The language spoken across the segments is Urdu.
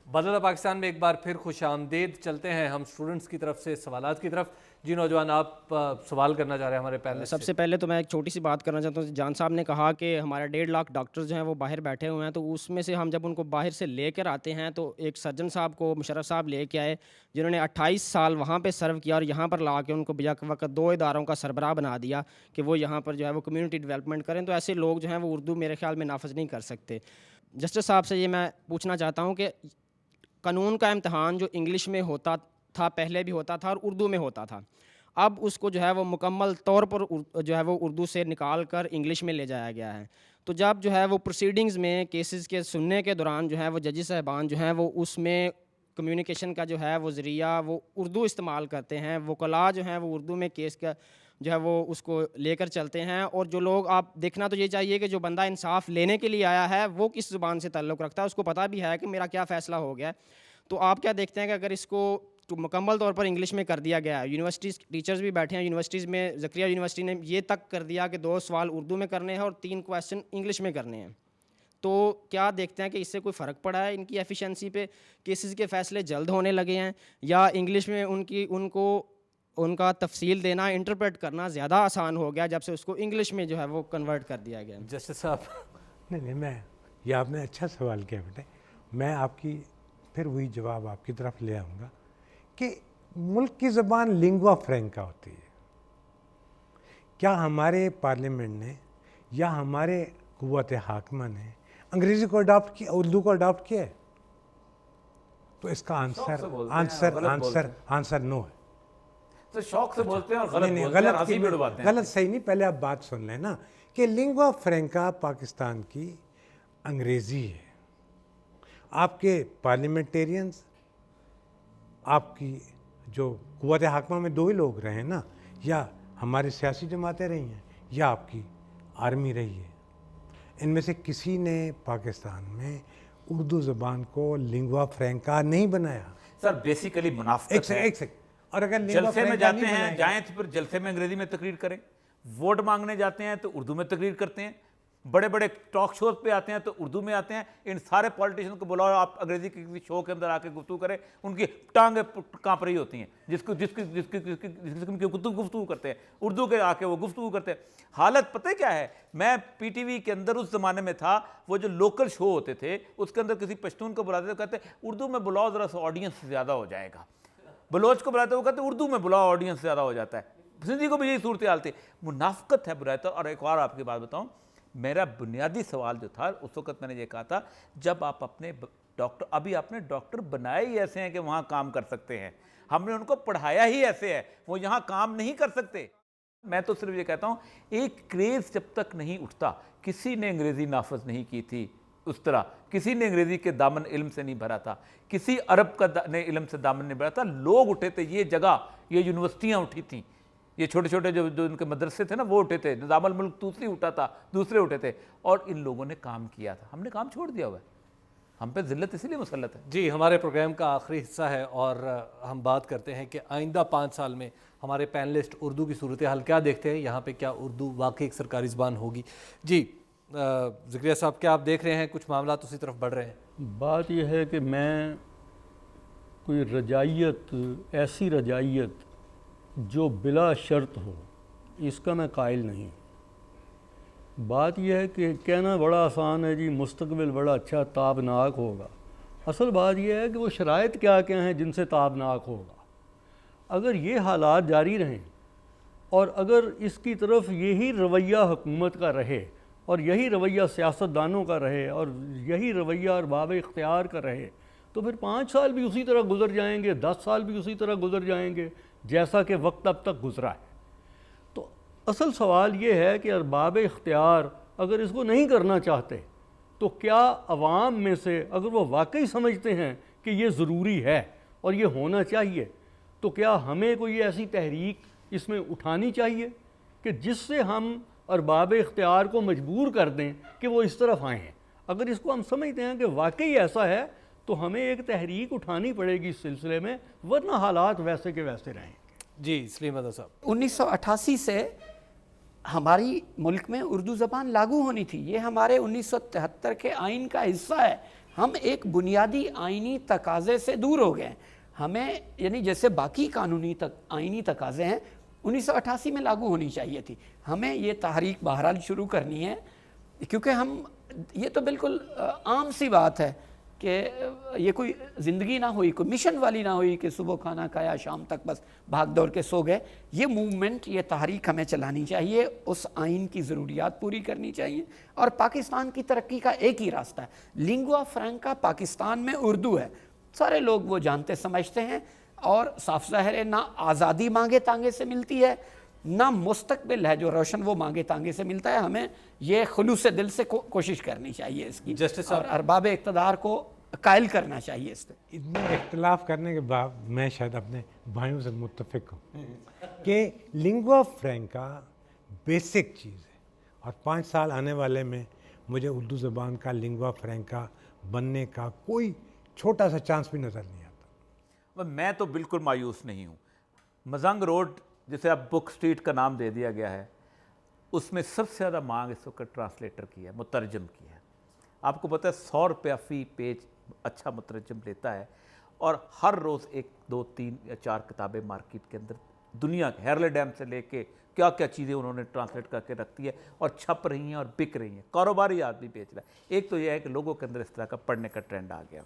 بدل پاکستان میں ایک بار پھر خوش آمدید. چلتے ہیں ہم اسٹوڈنٹس کی طرف سے سوالات کی طرف. جی نوجوان, آپ سوال کرنا چاہ رہے ہیں ہمارے پینل. سب سے پہلے تو میں ایک چھوٹی سی بات کرنا چاہتا ہوں. جان صاحب نے کہا کہ ہمارے 1.5 لاکھ ڈاکٹرز جو ہیں وہ باہر بیٹھے ہوئے ہیں, تو اس میں سے ہم جب ان کو باہر سے لے کر آتے ہیں تو ایک سرجن صاحب کو مشرف صاحب لے کے آئے جنہوں نے 28 سال وہاں پہ سرو کیا, اور یہاں پر لا کے ان کو بیک وقت 2 اداروں کا سربراہ بنا دیا کہ وہ یہاں پر جو ہے وہ کمیونٹی ڈیولپمنٹ کریں. تو ایسے لوگ جو ہیں وہ اردو میرے خیال میں نافذ نہیں کر سکتے. جسٹس صاحب سے یہ میں پوچھنا چاہتا ہوں کہ قانون کا امتحان جو انگلش میں ہوتا تھا, پہلے بھی ہوتا تھا اور اردو میں ہوتا تھا, اب اس کو جو ہے وہ مکمل طور پر جو ہے وہ اردو سے نکال کر انگلش میں لے جایا گیا ہے. تو جب جو ہے وہ پروسیڈنگز میں کیسز کے سننے کے دوران جو ہے وہ ججز صاحبان جو ہیں وہ اس میں کمیونیکیشن کا جو ہے وہ ذریعہ وہ اردو استعمال کرتے ہیں. وکلاء جو ہیں وہ اردو میں کیس کا جو ہے وہ اس کو لے کر چلتے ہیں, اور جو لوگ, آپ دیکھنا تو یہ چاہیے کہ جو بندہ انصاف لینے کے لیے آیا ہے وہ کس زبان سے تعلق رکھتا ہے, اس کو پتہ بھی ہے کہ میرا کیا فیصلہ ہو گیا. تو آپ کیا دیکھتے ہیں کہ اگر اس کو مکمل طور پر انگلش میں کر دیا گیا ہے, یونیورسٹیز ٹیچرز بھی بیٹھے ہیں یونیورسٹیز میں, زکریا یونیورسٹی نے یہ تک کر دیا کہ 2 سوال اردو میں کرنے ہیں اور 3 کویسچن انگلش میں کرنے ہیں, تو کیا دیکھتے ہیں کہ اس سے کوئی فرق پڑا ہے ان کی ایفیشنسی پہ؟ کیسز کے فیصلے جلد ہونے لگے ہیں, یا انگلش میں ان کا تفصیل دینا, انٹرپریٹ کرنا زیادہ آسان ہو گیا جب سے اس کو انگلش میں جو ہے وہ کنورٹ کر دیا گیا؟ جسٹس صاحب. نہیں, یہ آپ نے اچھا سوال کیا بیٹے. میں آپ کی پھر وہی جواب آپ کی طرف لے آؤں گا کہ ملک کی زبان لنگوا فرینکا ہوتی ہے. کیا ہمارے پارلیمنٹ نے یا ہمارے قوت حاکمہ نے انگریزی کو اڈاپٹ کیا, اردو کو اڈاپٹ کیا ہے؟ تو اس کا آنسر نو ہے. تو شوق سے بولتے ہیں اور غلط بولتے ہیں, ہنسی میں ڈباتے ہیں. غلط صحیح نہیں, پہلے آپ بات سن لیں نا کہ لنگوا فرینکا پاکستان کی انگریزی ہے. آپ کے پارلیمنٹیرینز, آپ کی جو قوت حاکمہ میں 2 ہی لوگ رہے ہیں نا, یا ہماری سیاسی جماعتیں رہی ہیں یا آپ کی آرمی رہی ہے, ان میں سے کسی نے پاکستان میں اردو زبان کو لنگوا فرینکا نہیں بنایا. سر بیسیکلی منافقت ہے. ایک سیکنڈ. اور اگر جلسے میں جاتے ہیں, جائیں تو پھر جلسے میں انگریزی میں تقریر کریں. ووٹ مانگنے جاتے ہیں تو اردو میں تقریر کرتے ہیں. بڑے بڑے ٹاک شوز پہ آتے ہیں تو اردو میں آتے ہیں. ان سارے پولیٹیشن کو بلاؤ, آپ انگریزی کے کسی شو کے اندر آ کے گفتگو کریں, ان کی ٹانگیں کانپ رہی ہوتی ہیں. جس کی گفتگو کرتے ہیں اردو کے آ کے وہ گفتگو کرتے ہیں. حالت پتہ کیا ہے, میں پی ٹی وی کے اندر اس زمانے میں تھا, وہ جو لوکل شو ہوتے تھے اس کے اندر کسی پشتون کو بلاتے تھے, کہتے اردو میں بلاؤ ذرا سا آڈینس زیادہ ہو جائے گا. بلوچ کو بلاتے وہ کہتے اردو میں بلاؤ آڈینس زیادہ ہو جاتا ہے. سندھی کو بھی یہی صورتحال تھی. منافقت ہے برائے. اور ایک اور آپ کی بات بتاؤں, میرا بنیادی سوال جو تھا اس وقت میں نے یہ کہا تھا, جب آپ اپنے ڈاکٹر, ابھی آپ نے ڈاکٹر بنائے ہی ایسے ہیں کہ وہاں کام کر سکتے ہیں, ہم نے ان کو پڑھایا ہی ایسے ہے وہ یہاں کام نہیں کر سکتے. میں تو صرف یہ کہتا ہوں, ایک کریز جب تک نہیں اٹھتا, کسی نے انگریزی نافذ نہیں کی تھی اس طرح, کسی نے انگریزی کے دامن علم سے نہیں بھرا تھا, کسی عرب کا نے علم سے دامن نہیں بھرا تھا. لوگ اٹھے تھے, یہ جگہ, یہ یونیورسٹیاں اٹھی تھیں, یہ چھوٹے چھوٹے جو ان کے مدرسے تھے نا وہ اٹھے تھے, نظام الملک دوسری اٹھا تھا, دوسرے اٹھے تھے, اور ان لوگوں نے کام کیا تھا. ہم نے کام چھوڑ دیا ہوا ہے, ہم پہ ذلت اسی لیے مسلط ہے. جی, ہمارے پروگرام کا آخری حصہ ہے اور ہم بات کرتے ہیں کہ آئندہ 5 سال میں ہمارے پینلسٹ اردو کی صورتحال کیا دیکھتے ہیں, یہاں پہ کیا اردو واقعی ایک سرکاری زبان ہوگی. جی زکریا صاحب, کیا آپ دیکھ رہے ہیں کچھ معاملات اسی طرف بڑھ رہے ہیں؟ بات یہ ہے کہ میں کوئی رجائیت, ایسی رجائیت جو بلا شرط ہو, اس کا میں قائل نہیں. بات یہ ہے کہ کہنا بڑا آسان ہے جی مستقبل بڑا اچھا تابناک ہوگا. اصل بات یہ ہے کہ وہ شرائط کیا کیا ہیں جن سے تابناک ہوگا. اگر یہ حالات جاری رہیں اور اگر اس کی طرف یہی رویہ حکومت کا رہے اور یہی رویہ سیاستدانوں کا رہے اور یہی رویہ ارباب اختیار کا رہے, تو پھر 5 سال بھی اسی طرح گزر جائیں گے, 10 سال بھی اسی طرح گزر جائیں گے جیسا کہ وقت اب تک گزرا ہے. تو اصل سوال یہ ہے کہ ارباب اختیار اگر اس کو نہیں کرنا چاہتے تو کیا عوام میں سے اگر وہ واقعی سمجھتے ہیں کہ یہ ضروری ہے اور یہ ہونا چاہیے, تو کیا ہمیں کوئی ایسی تحریک اس میں اٹھانی چاہیے کہ جس سے ہم ارباب اختیار کو مجبور کر دیں کہ وہ اس طرف آئیں ہیں. اگر اس کو ہم سمجھتے ہیں کہ واقعی ایسا ہے تو ہمیں ایک تحریک اٹھانی پڑے گی اس سلسلے میں, ورنہ حالات ویسے کے ویسے رہیں گے. جی سلیم احمد صاحب. 1988 سے ہماری ملک میں اردو زبان لاگو ہونی تھی. یہ ہمارے 1973 کے آئین کا حصہ ہے. ہم ایک بنیادی آئینی تقاضے سے دور ہو گئے ہیں. ہمیں یعنی جیسے باقی قانونی آئینی تقاضے ہیں 1988 میں لاگو ہونی چاہیے تھی. ہمیں یہ تحریک بہرحال شروع کرنی ہے, کیونکہ ہم یہ تو بالکل عام سی بات ہے کہ یہ کوئی زندگی نہ ہوئی, کوئی مشن والی نہ ہوئی کہ صبح کھانا کھایا شام تک بس بھاگ دوڑ کے سو گئے. یہ موومنٹ, یہ تحریک ہمیں چلانی چاہیے, اس آئین کی ضروریات پوری کرنی چاہیے. اور پاکستان کی ترقی کا ایک ہی راستہ ہے, لنگوا فرینکا پاکستان میں اردو ہے. سارے لوگ وہ جانتے سمجھتے ہیں, اور صاف ظاہر ہے نہ آزادی مانگے تانگے سے ملتی ہے, نہ مستقبل ہے جو روشن وہ مانگے تانگے سے ملتا ہے. ہمیں یہ خلوص دل سے کوشش کرنی چاہیے اس کی, اور ارباب اقتدار کو قائل کرنا چاہیے اس پہ. اتنے اختلاف کرنے کے بعد میں شاید اپنے بھائیوں سے متفق ہوں کہ لنگوا فرینکا بیسک چیز ہے, اور 5 سال آنے والے میں مجھے اردو زبان کا لنگوا فرینکا بننے کا کوئی چھوٹا سا چانس بھی نظر نہیں آتا. میں تو بالکل مایوس نہیں ہوں. مزنگ روڈ جسے اب بک سٹریٹ کا نام دے دیا گیا ہے, اس میں سب سے زیادہ مانگ اس وقت ٹرانسلیٹر کی ہے, مترجم کی ہے. آپ کو پتہ ہے 100 روپیہ فی پیج اچھا مترجم لیتا ہے, اور ہر روز 1 2 3 یا 4 کتابیں مارکیٹ کے اندر دنیا کے ہیرلے ڈیم سے لے کے کیا کیا چیزیں انہوں نے ٹرانسلیٹ کر کے رکھتی ہے, اور چھپ رہی ہیں اور بک رہی ہیں. کاروباری آدمی بیچ رہا ہے. ایک تو یہ ہے کہ لوگوں کے اندر اس طرح کا پڑھنے کا ٹرینڈ آ گیا.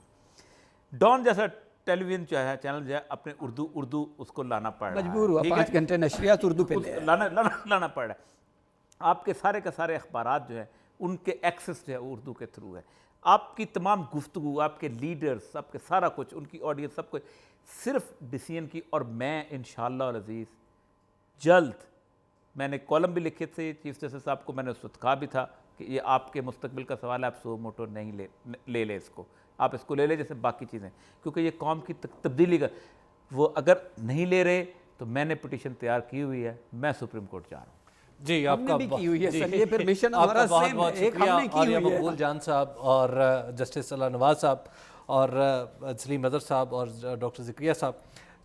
ڈان جیسا ٹیلی ویژن جو ہے چینل جو ہے اپنے اردو اس کو لانا پڑ رہا ہے, مجبور ہوا 5 گھنٹے نشریات اردو پہ لانا پڑ رہا ہے. آپ کے سارے اخبارات جو ہیں ان کے ایکسس جو ہے اردو کے تھرو ہے. آپ کی تمام گفتگو, آپ کے لیڈرز, آپ کے سارا کچھ, ان کی آڈینس, سب کچھ صرف ڈیسیژن کی. اور میں انشاءاللہ العزیز جلد, میں نے کالم بھی لکھے تھے چیف جسٹس صاحب کو, میں نے اس وقت کہا بھی تھا کہ یہ آپ کے مستقبل کا سوال ہے, آپ سو موٹو نہیں لے لیں اس کو, آپ اس کو لے لیں جیسے باقی چیزیں, کیونکہ یہ قوم کی تبدیلی کا وہ اگر نہیں لے رہے تو میں نے پٹیشن تیار کی ہوئی ہے, میں سپریم کورٹ جا رہا ہوں. جی آپ کا یہ پھر مشن آپ کا ہمارا بہت سیم بہت ہے, ایک شکریہ ہم نے کی عالیہ ہوئی ہے. مقبول جان صاحب اور جسٹس اللہ نواز صاحب اور سلیم نظر صاحب اور ڈاکٹر ذکریہ صاحب.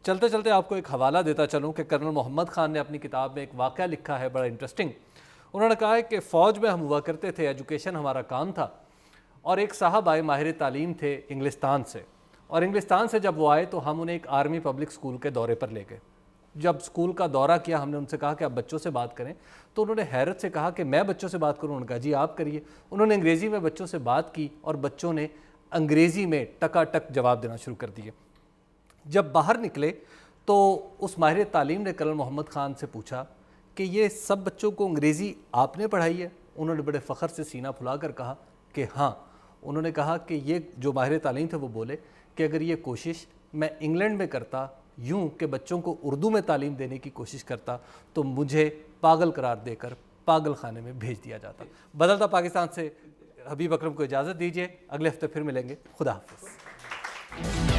چلتے چلتے آپ کو ایک حوالہ دیتا چلوں کہ کرنل محمد خان نے اپنی کتاب میں ایک واقعہ لکھا ہے بڑا انٹرسٹنگ. انہوں نے کہا ہے کہ فوج میں ہم ہوا کرتے تھے, ایجوکیشن ہمارا کام تھا, اور ایک صاحب آئے ماہر تعلیم تھے انگلستان سے, اور انگلستان سے جب وہ آئے تو ہم انہیں ایک آرمی پبلک اسکول کے دورے پر لے گئے. جب اسکول کا دورہ کیا ہم نے ان سے کہا کہ آپ بچوں سے بات کریں, تو انہوں نے حیرت سے کہا کہ میں بچوں سے بات کروں. انہوں نے کہا جی آپ کریے. انہوں نے انگریزی میں بچوں سے بات کی اور بچوں نے انگریزی میں ٹکا ٹک جواب دینا شروع کر دیے. جب باہر نکلے تو اس ماہر تعلیم نے کرنل محمد خان سے پوچھا کہ یہ سب بچوں کو انگریزی آپ نے پڑھائی ہے؟ انہوں نے بڑے فخر سے سینہ پھلا کر کہا کہ ہاں. انہوں نے کہا کہ یہ جو ماہر تعلیم تھے وہ بولے کہ اگر یہ کوشش میں انگلینڈ میں کرتا, یوں کہ بچوں کو اردو میں تعلیم دینے کی کوشش کرتا, تو مجھے پاگل قرار دے کر پاگل خانے میں بھیج دیا جاتا. بدلتا پاکستان سے حبیب اکرم کو اجازت دیجیے, اگلے ہفتے پھر ملیں گے. خدا حافظ.